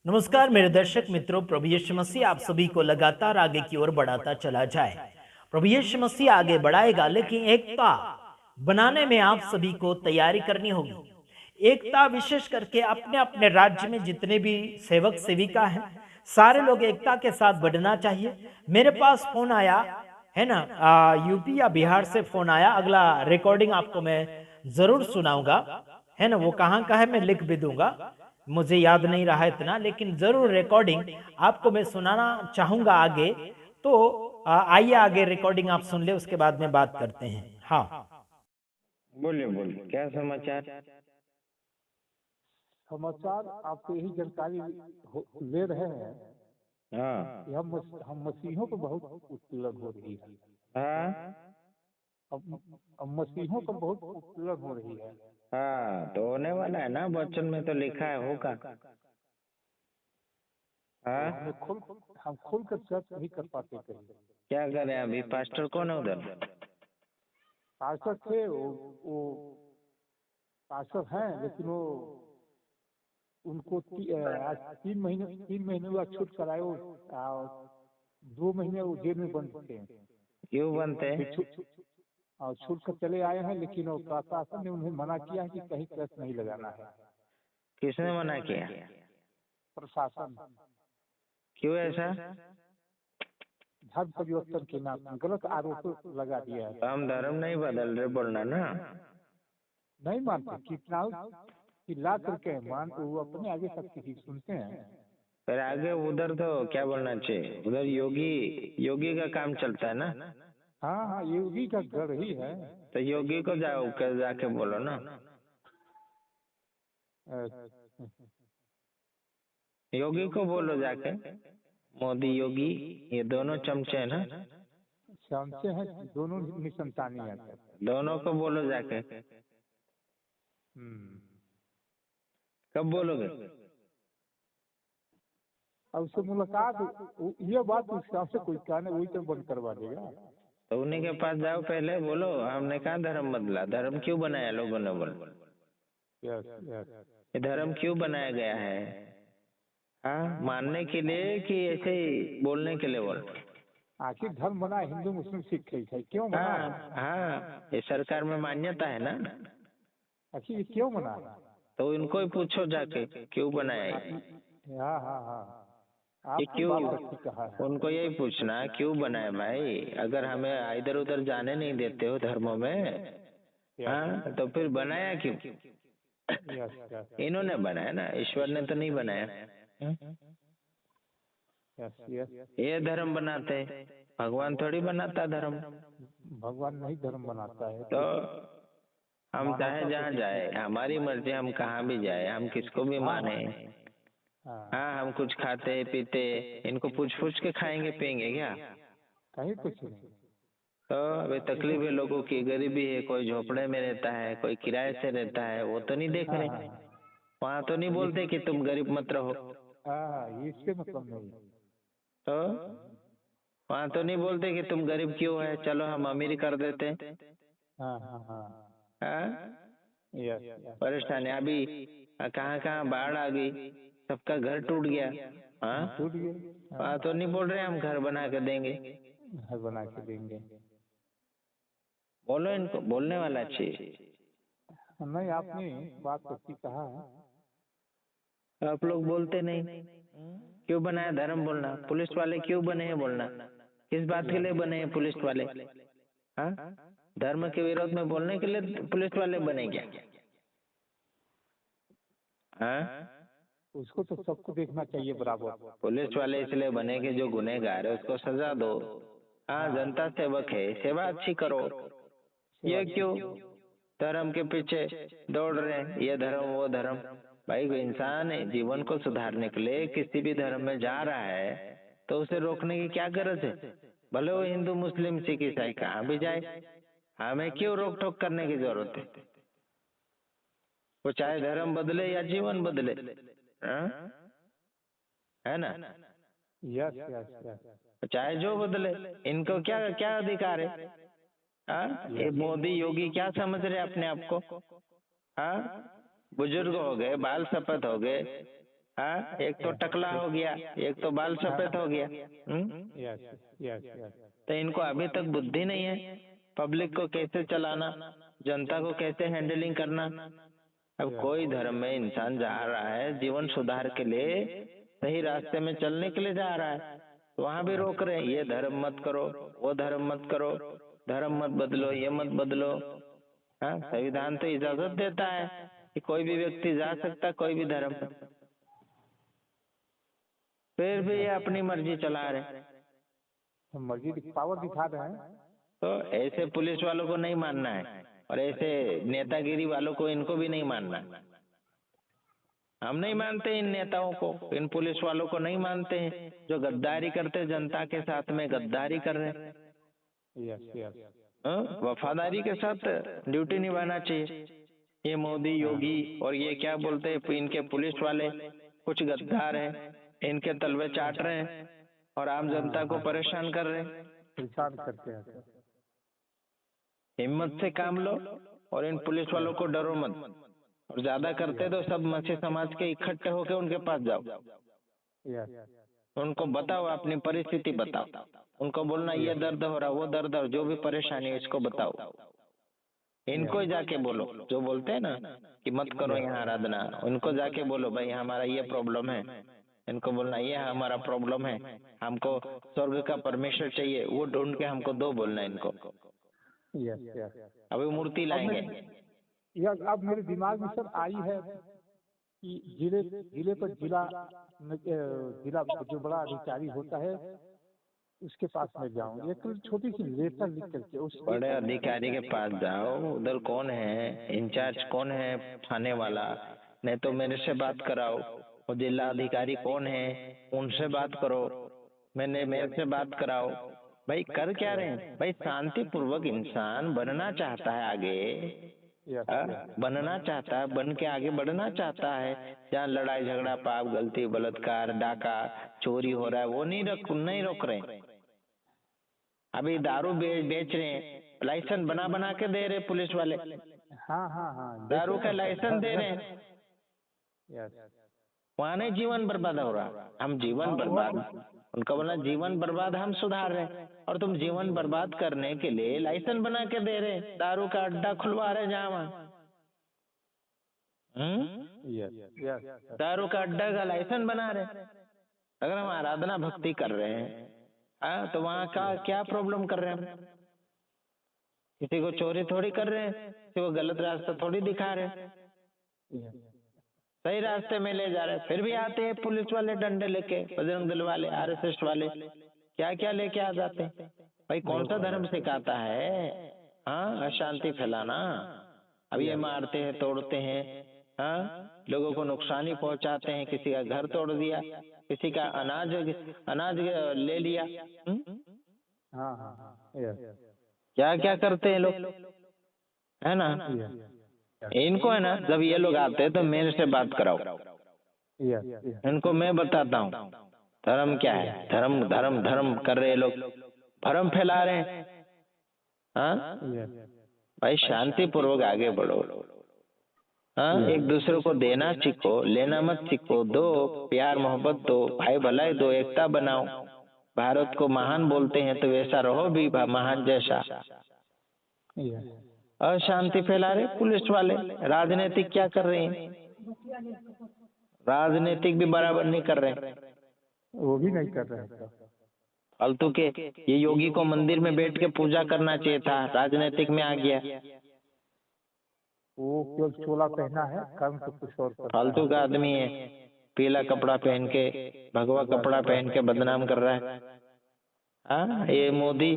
नमस्कार मेरे दर्शक मित्रों, प्रभु यीशु मसीह आप सभी को लगातार आगे की ओर बढ़ाता चला जाए। प्रभु यीशु मसीह आगे बढ़ाएगा, लेकिन एकता बनाने में आप सभी को तैयारी करनी होगी। एकता विशेष करके अपने अपने राज्य में जितने भी सेवक सेविका हैं, सारे लोग एकता के साथ बढ़ना चाहिए। मेरे पास फोन आया है ना, यूपी या बिहार से फोन आया। अगला रिकॉर्डिंग आपको मैं जरूर सुनाऊंगा, है ना। वो कहाँ का है मैं लिख भी दूंगा, मुझे याद नहीं रहा इतना, लेकिन जरूर रिकॉर्डिंग आपको मैं सुनाना चाहूंगा आगे। तो आइए आगे रिकॉर्डिंग आप सुन ले, उसके बाद में बात करते हैं। हाँ, बोलिए बोलिए, क्या समाचार। समाचार आपसे यही जानकारी ले रहे हैं हाँ कि हम मसीहों को बहुत उत्पीड़न हो रही है। हाँ अब मसीहों को बहुत उत्पीड़न हो रही है। हाँ, तो होने वाला है ना, वचन में तो लिखा है होगा। तो हाँ, हम खुल कर चर्च नहीं कर पाते कहीं। क्या करें, अभी पास्टर कौन है उधर। पास्टर थे, वो पास्टर हैं, लेकिन वो उनको आज 3 महीने हुआ छूट कराए। वो 2 महीने वो जेल में बंद थे। क्यों बनते फिर और छूट कर चले आए हैं, लेकिन वो प्रशासन ने उन्हें मना किया है कि कहीं केस नहीं लगाना है। किसने मना किया। प्रशासन क्यों ऐसा। धर्म परिवर्तन के नाम पर गलत आरोप लगा दिया है। तो हम धर्म नहीं बदल रहे, बोलना ना। नहीं मानते, कितना ला करके वो अपने आगे सब किसी सुनते हैं। फिर आगे उधर तो क्या बोलना चाहिए, उधर योगी का काम चलता है ना। हाँ हाँ, योगी का घर ही है। तो योगी को जाके बोलो ना। योगी को बोलो जाके, मोदी योगी ये दोनों चमचे हैं ना। चमचे हैं, दोनों निसंतानी हैं। दोनों को बोलो जाके। कब बोलोगे। अब उससे मुलाकात, ये बात उससे कोई कहने वही तो बंद करवा देगा। तो उन्हीं के पास जाओ, पहले बोलो हमने कहा धर्म बदला। धर्म क्यों बनाया लोगों ने, बोलो ये धर्म क्यों बनाया गया है। हाँ, मानने के लिए कि ऐसे ही बोलने के लिए बोल। आखिर धर्म बना हिंदू मुस्लिम सिख है, क्यों बना। हाँ, ये सरकार में मान्यता है ना। आखिर ये क्यों बना। तो इनको ही पूछो जाके क्यों बनाया। हाँ हाँ हाँ, ये क्यों, उनको यही पूछना क्यों बनाया भाई। अगर हमें इधर उधर जाने नहीं देते हो धर्मों में, हाँ, तो फिर बनाया क्यों। इन्होंने बनाया ना, ईश्वर ने तो नहीं बनाया। ये धर्म बनाते हैं, भगवान थोड़ी बनाता धर्म। भगवान नहीं धर्म बनाता है। तो हम चाहे जहाँ जाए, हमारी मर्जी, हम कहाँ भी जाए, हम किसको भी माने। हाँ, हम कुछ खाते पीते, इनको पूछ के खाएंगे पियेंगे क्या। कहीं कुछ नहीं। तो अभी तकलीफ है लोगों की, गरीबी है, कोई झोपड़े में रहता है, कोई किराए से रहता है, वो तो नहीं देख रहे। वहाँ तो नहीं बोलते कि तुम गरीब मत रहो। इसके मतलब नहीं। तो वहाँ तो नहीं बोलते कि तुम गरीब क्यों है, चलो हम अमीर कर देते। परेशानी अभी कहाँ बाढ़ आ गई, सबका घर टूट गया। हाँ, टूट गया। वहाँ तो नहीं बोल रहे हम घर बना के देंगे। घर बना के देंगे। बोलो, इनको बोलने वाला चाहिए। नहीं, आपने बात सच्ची कहा है। आप लोग बोलते नहीं। क्यों बनाया धर्म बोलना। पुलिस वाले क्यों बने हैं बोलना, किस बात के लिए बने हैं पुलिस वाले। हाँ, धर्म के विरोध में बोलने के लिए पुलिस वाले बने क्या। हाँ, उसको तो सबको देखना चाहिए बराबर। पुलिस वाले इसलिए बने कि जो गुनहगार है उसको सजा दो। हाँ, जनता सेवक है, सेवा अच्छी करो। ये क्यों धर्म के पीछे दौड़ रहे हैं, ये धर्म वो धर्म। भाई, कोई इंसान है, जीवन को सुधारने के लिए किसी भी धर्म में जा रहा है तो उसे रोकने की क्या गरज है। भले वो हिंदू मुस्लिम सिख ईसाई कहाँ भी जाए, हमें क्यों रोक टोक करने की जरूरत है। वो चाहे धर्म बदले या जीवन बदले, है ना। यस यस यस, चाहे जो बदले, इनको क्या क्या अधिकार है। ये मोदी योगी क्या समझ रहे अपने आप को। हाँ, बुजुर्ग हो गए, बाल सफेद हो गए, हाँ, एक तो टकला हो गया, एक तो बाल सफेद हो गया। Yes yes yes. तो इनको अभी तक बुद्धि नहीं है, पब्लिक को कैसे चलाना, जनता को कैसे हैंडलिंग करना। अब कोई धर्म में इंसान जा रहा है जीवन सुधार के लिए, सही रास्ते में चलने के लिए जा रहा है, तो वहां भी रोक रहे हैं, ये धर्म मत करो, वो धर्म मत करो, धर्म मत बदलो, ये मत बदलो। हाँ, संविधान तो इजाजत देता है कि कोई भी व्यक्ति जा सकता कोई भी धर्म में, फिर भी ये अपनी मर्जी चला रहे। मर्जी पावर दिखा रहे हैं। तो ऐसे पुलिस वालों को नहीं मानना है, और ऐसे नेतागिरी वालों को, इनको भी नहीं मानना। हम नहीं मानते इन नेताओं को, इन पुलिस वालों को नहीं मानते हैं, जो गद्दारी करते जनता के साथ में गद्दारी कर रहे हैं। Yes yes. वफादारी के साथ ड्यूटी निभाना चाहिए। ये मोदी, योगी और ये क्या बोलते हैं, इनके पुलिस वाले कुछ गद्दार हैं, इनके तलवे चाट रहे हैं और आम जनता को परेशान कर रहे हैं। परेशान करते हैं सर। हिम्मत से काम लो और इन पुलिस वालों को डरो मत, और ज्यादा करते तो सब मसीह समाज के इकट्ठे होकर उनके पास जाओ, यस। उनको बताओ, अपनी परिस्थिति बताओ, उनको बोलना ये दर्द हो रहा, वो दर्द हो, जो भी परेशानी है इसको बताओ। इनको ही जाके बोलो, जो बोलते हैं ना कि मत करो यहाँ आराधना, उनको जाके बोलो भाई हमारा ये प्रॉब्लम है, इनको बोलना ये हमारा प्रॉब्लम है, हमको स्वर्ग का परमेश्वर चाहिए, वो ढूंढ के हमको दो, बोलना इनको। Yes yes. अभी मूर्ति लाएंगे। यह अब मेरे दिमाग में सर आई है कि जिले पर जिला जो बड़ा अधिकारी होता है उसके पास मैं जाऊँ, एक छोटी सी लेटर लिख करके उस बड़े अधिकारी के पास जाओ, उधर कौन है इंचार्ज, कौन है थाने वाला, नहीं तो मेरे से बात कराओ, वो जिला अधिकारी कौन है उनसे बात करो, मेरे से बात कराओ। भाई कर क्या रहे हैं भाई, शांति पूर्वक इंसान बनना चाहता है आगे, बनना चाहता है, बन के आगे बढ़ना चाहता है। जहाँ लड़ाई झगड़ा, पाप, गलती, बलात्कार, डाका, चोरी हो रहा है, वो नहीं रोक रहे। अभी दारू बेच रहे हैं, लाइसेंस बना के दे रहे पुलिस वाले। हाँ हाँ हाँ, दारू का लाइसेंस दे रहे हैं, यस। वहाँ नहीं जीवन बर्बाद हो रहा, हम जीवन बर्बाद, उनका बोला जीवन बर्बाद हम सुधार रहे हैं, और तुम जीवन बर्बाद करने के लिए लाइसेंस बना के दे रहे, दारू का अड्डा खुलवा रहे जहाँ वहाँ। दारू का अड्डा का लाइसेंस बना रहे। अगर हम आराधना भक्ति कर रहे हैं तो वहाँ का क्या प्रॉब्लम कर रहे हैं हम? किसी को चोरी थोड़ी कर रहे हैं, किसी को गलत रास्ता थोड़ी दिखा रहे हैं, सही रास्ते में ले जा रहे हैं। फिर भी आते हैं पुलिस वाले डंडे लेके, बजरंग दल वाले, आरएसएस वाले, क्या क्या लेके आ जाते हैं। भाई कौन सा धर्म सिखाता है अशांति फैलाना? अब ये मारते हैं, तोड़ते हैं, लोगों को नुकसानी पहुंचाते हैं, किसी का घर तोड़ दिया, किसी का अनाज ले लिया। क्या क्या करते हैं लोग, है ना? इनको है ना, जब ये लोग आते हैं तो मेरे से बात कराओ, इनको मैं बताता हूँ धर्म क्या है। धर्म धर्म धर्म कर रहे लोग, भ्रम फैला रहे हैं। भाई शांति पूर्वक आगे बढ़ो, एक दूसरे को देना सीखो, लेना मत सीखो, दो, प्यार मोहब्बत दो, भाई भलाई दो, एकता बनाओ। भारत को महान बोलते हैं तो वैसा रहो भी महान जैसा। अशांति फैला रहे पुलिस वाले। राजनीतिक क्या कर रहे हैं? राजनीतिक भी बराबर नहीं कर रहे, वो भी नहीं कर रहे फालतू के। ये योगी को मंदिर में बैठ के पूजा करना चाहिए था, राजनीतिक में आ गया। वो केवल चोला पहना है, काम तो कुछ और करता फालतू का आदमी है, पीला कपड़ा पहन के, भगवा कपड़ा पहन के बदनाम कर रहा है। ये मोदी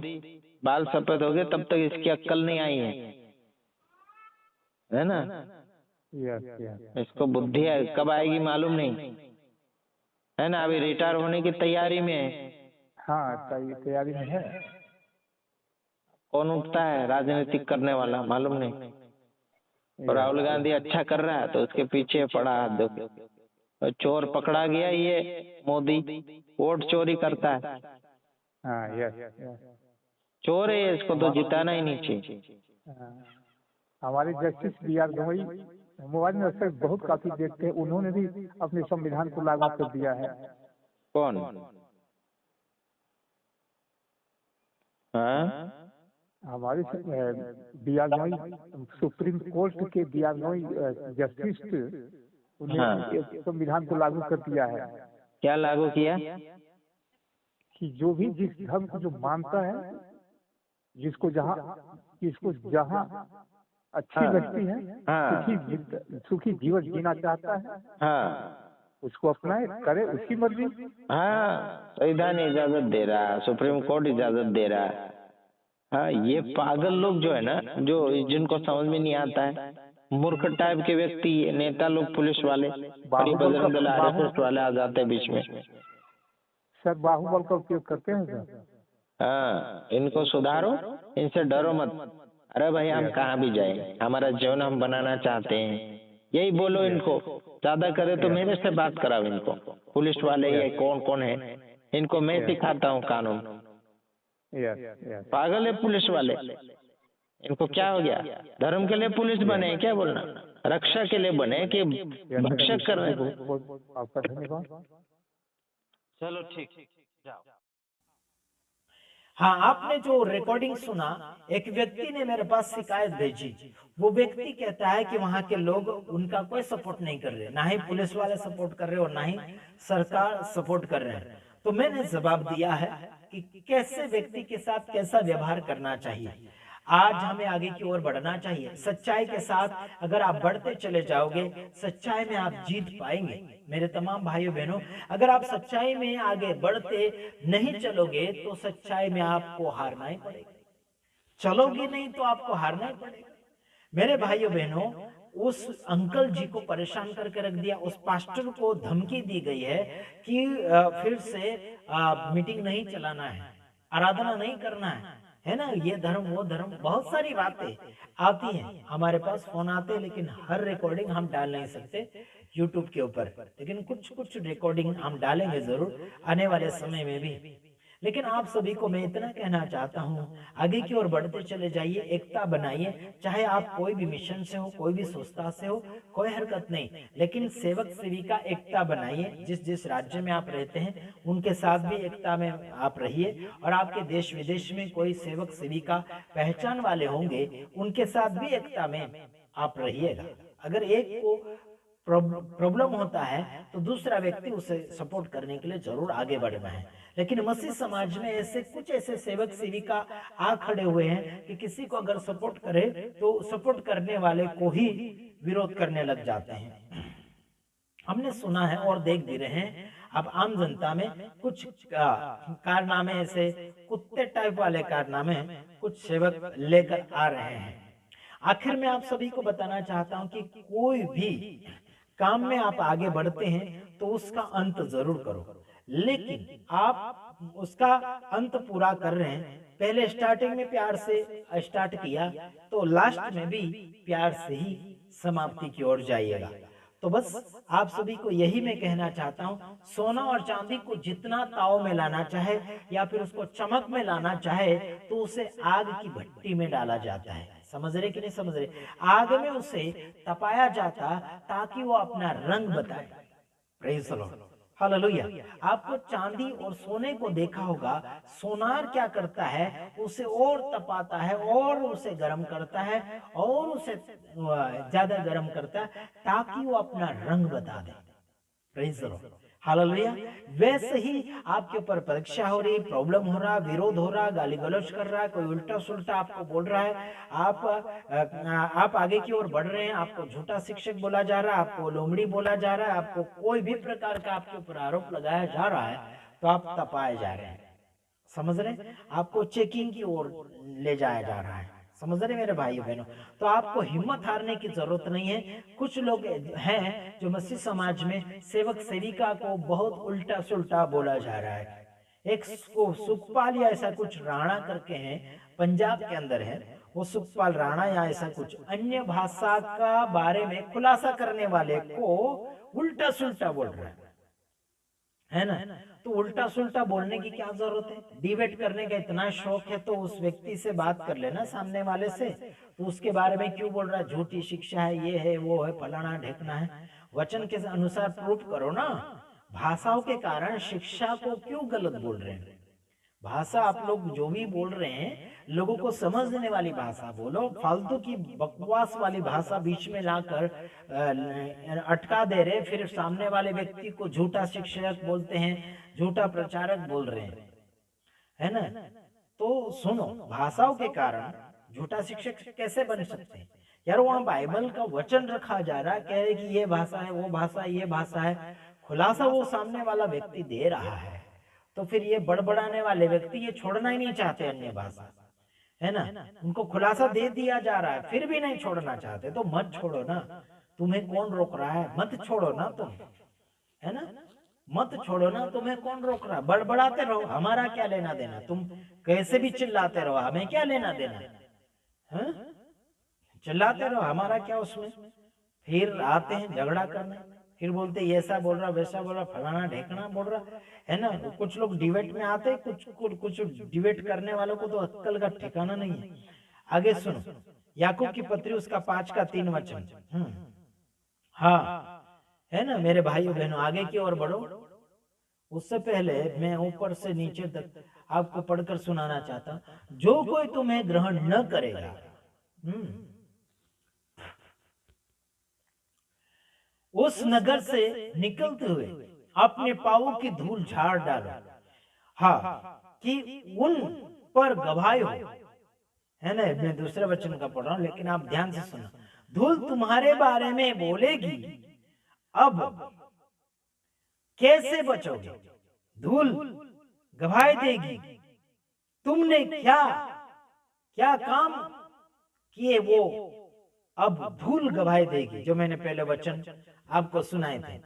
बाल सफेद हो गए तब तक इसकी अक्ल नहीं आई है ना? इसको बुद्धि है, कब आएगी मालूम नहीं, है ना? अभी रिटायर होने की तैयारी में है। हाँ, तैयारी में है। कौन उठता है राजनीतिक करने वाला मालूम नहीं। और राहुल गांधी अच्छा कर रहा है तो उसके पीछे पड़ा हाथ दो। चोर पकड़ा गया, ये मोदी वोट चोरी करता है। चोर है, इसको तो जिताना ही नहीं चाहिए। हमारे justice B R Gavai mobile में अक्सर बहुत काफी देखते हैं, उन्होंने भी अपने संविधान को लागू कर दिया है। कौन? हाँ, हमारे बियानवे सुप्रीम कोर्ट के 92 जस्टिस उन्होंने एक संविधान को लागू कर दिया है क्या लागू किया? कि जो भी जिस धर्म को जो मानता है, जिसको जहाँ अच्छी लगती है, सुखी जीवन जीना चाहता है, उसको अपनाए, करे, उसकी मर्जी। हाँ, संविधान इजाजत दे रहा, सुप्रीम कोर्ट इजाजत दे रहा। हाँ, ये पागल लोग जो है ना, जो जिनको समझ में नहीं आता है, मूर्ख टाइप के व्यक्ति, नेता लोग, पुलिस वाले, बजरंग दल, आरएसएस वाले आ जाते हैं बीच में। सर बाहुबल का उपयोग करते हैं सर। हाँ, इनको सुधारो, इनसे डरो मत। अरे भाई, हम कहाँ भी जाए, हमारा जीवन हम बनाना चाहते हैं, यही बोलो इनको। ज्यादा करे तो मेरे से बात कराओ इनको। पुलिस वाले ये कौन कौन है, इनको मैं सिखाता हूँ कानून। पागल है पुलिस वाले, इनको क्या हो गया? धर्म के लिए पुलिस बने, क्या बोलना, रक्षा के लिए बने कि भक्षक कर रहे? आपका धन्यवाद। चलो ठीक, जाओ। हाँ, आपने जो रिकॉर्डिंग सुना, एक व्यक्ति ने मेरे पास शिकायत भेजी। वो व्यक्ति कहता है कि वहां के लोग उनका कोई सपोर्ट नहीं कर रहे, ना ही पुलिस वाले सपोर्ट कर रहे और ना ही सरकार सपोर्ट कर रहे हैं। तो मैंने जवाब दिया है कि कैसे व्यक्ति के साथ कैसा व्यवहार करना चाहिए। आज हमें आगे की ओर बढ़ना चाहिए। सच्चाई के साथ अगर आप बढ़ते चले जाओगे, सच्चाई में आप जीत पाएंगे। मेरे तमाम भाइयों बहनों, अगर आप सच्चाई में आगे बढ़ते नहीं चलोगे तो सच्चाई में आपको हारना ही पड़ेगा। चलोगे नहीं तो आपको हारना ही पड़ेगा। मेरे भाइयों बहनों, उस अंकल जी को परेशान करके रख दिया। उस पास्टर को धमकी दी गई है कि फिर से मीटिंग नहीं चलाना है, आराधना नहीं करना है ना, ये धर्म वो धर्म, बहुत सारी बातें आती हैं। हमारे पास फोन आते हैं, लेकिन हर रिकॉर्डिंग हम डाल नहीं सकते यूट्यूब के ऊपर, लेकिन कुछ कुछ रिकॉर्डिंग हम डालेंगे जरूर आने वाले समय में भी। लेकिन आप सभी को मैं इतना कहना चाहता हूँ, आगे की ओर बढ़ते चले जाइए, एकता बनाइए। चाहे आप कोई भी मिशन से हो, कोई भी संस्था से हो, कोई हरकत नहीं, लेकिन सेवक सेविका एकता बनाइए। जिस जिस राज्य में आप रहते हैं उनके साथ भी एकता में आप रहिए, और आपके देश विदेश में कोई सेवक सेविका पहचान वाले होंगे, उनके साथ भी एकता में आप रहिएगा। अगर एक को प्रॉब्लम होता है तो दूसरा व्यक्ति उसे सपोर्ट करने के लिए जरूर आगे बढ़ना है। लेकिन मसीह समाज में कुछ ऐसे सेवक सेविका आ खड़े हुए हैं कि किसी को अगर सपोर्ट करे तो सपोर्ट करने वाले को ही विरोध करने लग जाते हैं। हमने सुना है और देख भी रहे हैं, अब आम जनता में कुछ कारनामे, ऐसे कुत्ते टाइप वाले कारनामे कुछ सेवक लेकर आ रहे हैं। आखिर में आप सभी को बताना चाहता हूं कि कोई भी काम में आप आगे बढ़ते हैं तो उसका अंत जरूर करो, लेकिन आप उसका अंत पूरा कर रहे हैं। पहले स्टार्टिंग में प्यार से स्टार्ट किया तो लास्ट में भी प्यार से ही समाप्ति की ओर जाइएगा। तो बस आप सभी को यही मैं कहना चाहता हूँ, सोना और चांदी को जितना ताव में लाना चाहे या फिर उसको चमक में लाना चाहे तो उसे आग की भट्टी में डाला जाता है। समझ रहे कि नहीं समझ रहे? आग में उसे तपाया जाता ताकि वो अपना रंग बताए। Praise the lord, hallelujah. आपको चांदी और सोने को देखा होगा, सोनार क्या करता है, उसे और तपाता है और उसे गर्म करता है और उसे ज्यादा गर्म करता है ताकि वो अपना रंग बता दे। Praise the lord, hallelujah. वैसे ही आपके ऊपर परीक्षा हो रही, प्रॉब्लम हो रहा, विरोध हो रहा, गाली गलौज कर रहा है, कोई उल्टा सुल्टा आपको बोल रहा है, आप आगे की ओर बढ़ रहे हैं, आपको झूठा शिक्षक बोला जा रहा है, आपको लोमड़ी बोला जा रहा है, आपको कोई भी प्रकार का आपके ऊपर आरोप लगाया जा रहा है, तो आप तपाए जा रहे हैं। समझ रहे? आपको चेकिंग की ओर ले जाया जा रहा है। समझ रहे मेरे भाइयों बहनों? तो आपको हिम्मत हारने की जरूरत नहीं है। कुछ लोग हैं जो मसीह समाज में सेवक सेविका को बहुत उल्टा सुल्टा बोला जा रहा है। एक को सुखपाल या ऐसा कुछ राणा करके हैं, पंजाब के अंदर है वो, सुखपाल राणा या ऐसा कुछ, अन्य भाषा का बारे में खुलासा करने वाले को उल्टा सुल्टा बोल रहा है। है ना। तो उल्टा सुल्टा बोलने की क्या जरूरत है? डिबेट करने का इतना शौक है तो उस व्यक्ति से बात कर लेना, सामने वाले से। तो उसके बारे में क्यों बोल रहा है? झूठी शिक्षा है, ये है, वो है, फलाना ढेकना है। वचन के अनुसार प्रूफ करो ना। भाषाओं के कारण शिक्षा को क्यों गलत बोल रहे हैं? भाषा आप लोग जो भी बोल रहे हैं, लोगों को समझने वाली भाषा बोलो। फालतू की बकवास वाली भाषा बीच में लाकर अटका दे रहे, फिर सामने वाले व्यक्ति को झूठा शिक्षक बोलते हैं, झूठा प्रचारक बोल रहे हैं, है ना। तो सुनो, भाषाओं के कारण झूठा शिक्षक कैसे बन सकते हैं यार? वहां बाइबल का वचन रखा जा रहा है, कह रहे कि ये भाषा है, वो भाषा, ये भाषा है, खुलासा वो सामने वाला व्यक्ति दे रहा है। तो फिर ये बड़बड़ाने वाले व्यक्ति ये छोड़ना ही नहीं चाहते अन्य भाषा, है ना। उनको खुलासा दे दिया जा रहा है, फिर भी नहीं छोड़ना चाहते। तो मत छोड़ो ना, तुम्हें कौन रोक रहा है? मत छोड़ो ना तुम, है ना। मत छोड़ो ना, तुम्हें कौन रोक रहा है? बड़बड़ाते रहो, हमारा क्या लेना देना। तुम कैसे भी चिल्लाते रहो, हमें क्या लेना देना है? चिल्लाते रहो, हमारा क्या उसमें। फिर आते हैं झगड़ा करने, फिर बोलते ऐसा बोल रहा, वैसा बोल रहा, फलाना ढेकना बोल रहा, है ना। कुछ लोग डिबेट में आते, कुछ डिबेट करने वालों को तो अक्कल का ठिकाना नहीं है। आगे सुनो, याकूब की पत्री उसका 5 का 3 वचन। हाँ, है ना मेरे भाइयों बहनों, आगे की ओर बढ़ो। उससे पहले मैं ऊपर से नीचे तक आपको पढ़कर सुनाना चाहता हूं। जो कोई तुम्हें ग्रहण न करेगा, उस नगर से निकलते हुए अपने पांवों की धूल झाड़ डालो, हाँ, कि उन पर गवाही हो, है ना। मैं दूसरे वचन का पढ़ रहा हूं, लेकिन आप ध्यान से सुनो। धूल तुम्हारे बारे में बोलेगी, अब कैसे बचोगे? धूल गवाही देगी, तुमने क्या क्या काम किए, वो अब धूल गवाही देगी। जो मैंने पहले वचन आपको सुनाए थे,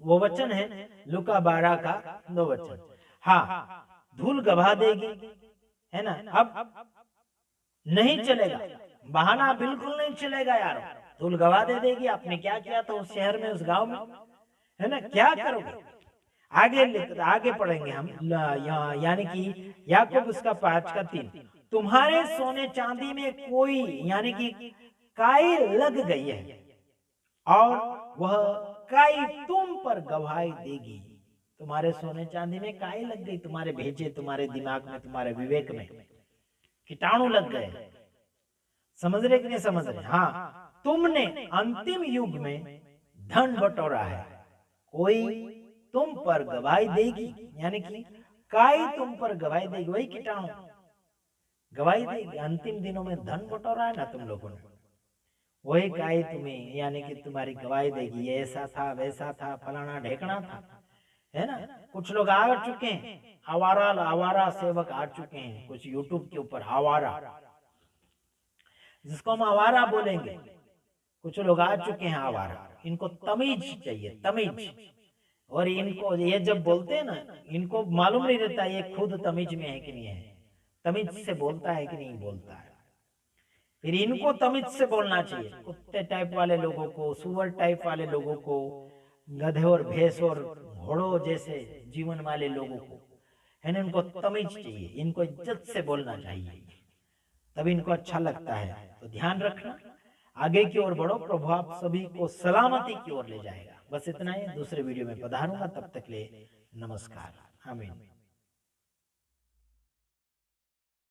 वो वचन है लूका 12 का 2 वचन। हाँ, धूल गवाह देगी, है ना। अब नहीं चलेगा, बहाना बिल्कुल नहीं चलेगा यार। धूल गवाह दे देगी, आपने क्या किया था उस शहर में, उस गांव में, है ना। क्या करोगे? आगे पढ़ेंगे हम, यानी कि याकूब उसका 5 का 3। तुम्हारे सोने चांदी में कोई, यानी कि काई लग गई है, और वह काई तुम पर गवाही देगी। तुम्हारे सोने चांदी में काई लग गई, तुम्हारे भेजे, तुम्हारे दिमाग में, तुम्हारे विवेक में कीटाणु लग गए। समझ रहे कि नहीं समझ रहे? हाँ, तुमने अंतिम युग में धन बटोरा है, कोई तुम पर गवाही देगी, यानी कि काई तुम पर गवाही देगी, वही कीटाणु गवाही देगी। अंतिम दिनों में धन बटोरा है ना तुम लोगों ने, वही काई तुम्हें, यानी कि तुम्हारी गवाही देगी, ये ऐसा था, वैसा था, फलाना ढेकना था, है ना। कुछ लोग आ चुके हैं, आवारा सेवक आ चुके हैं, कुछ यूट्यूब के ऊपर आवारा, जिसको हम आवारा बोलेंगे। कुछ लोग आ चुके हैं आवारा, इनको तमीज चाहिए, तमीज। और इनको ये जब बोलते हैं ना, इनको मालूम नहीं रहता ये खुद तमीज में है कि नहीं है, तमीज से बोलता है कि नहीं बोलता है। फिर इनको तमीज से बोलना चाहिए। कुत्ते टाइप वाले लोगों को, सुअर टाइप वाले लोगों को, गधे और भैंस और घोड़ों जैसे जीवन वाले लोगों को, है ना, इनको तमीज चाहिए, इनको इज्जत से बोलना चाहिए, तभी इनको अच्छा लगता है। तो ध्यान रखना, आगे की ओर बढ़ो, प्रभु आप सभी को सलामती की ओर ले जाएगा। बस इतना ही, दूसरे वीडियो में पधारूंगा, तब तक ले नमस्कार, आमीन।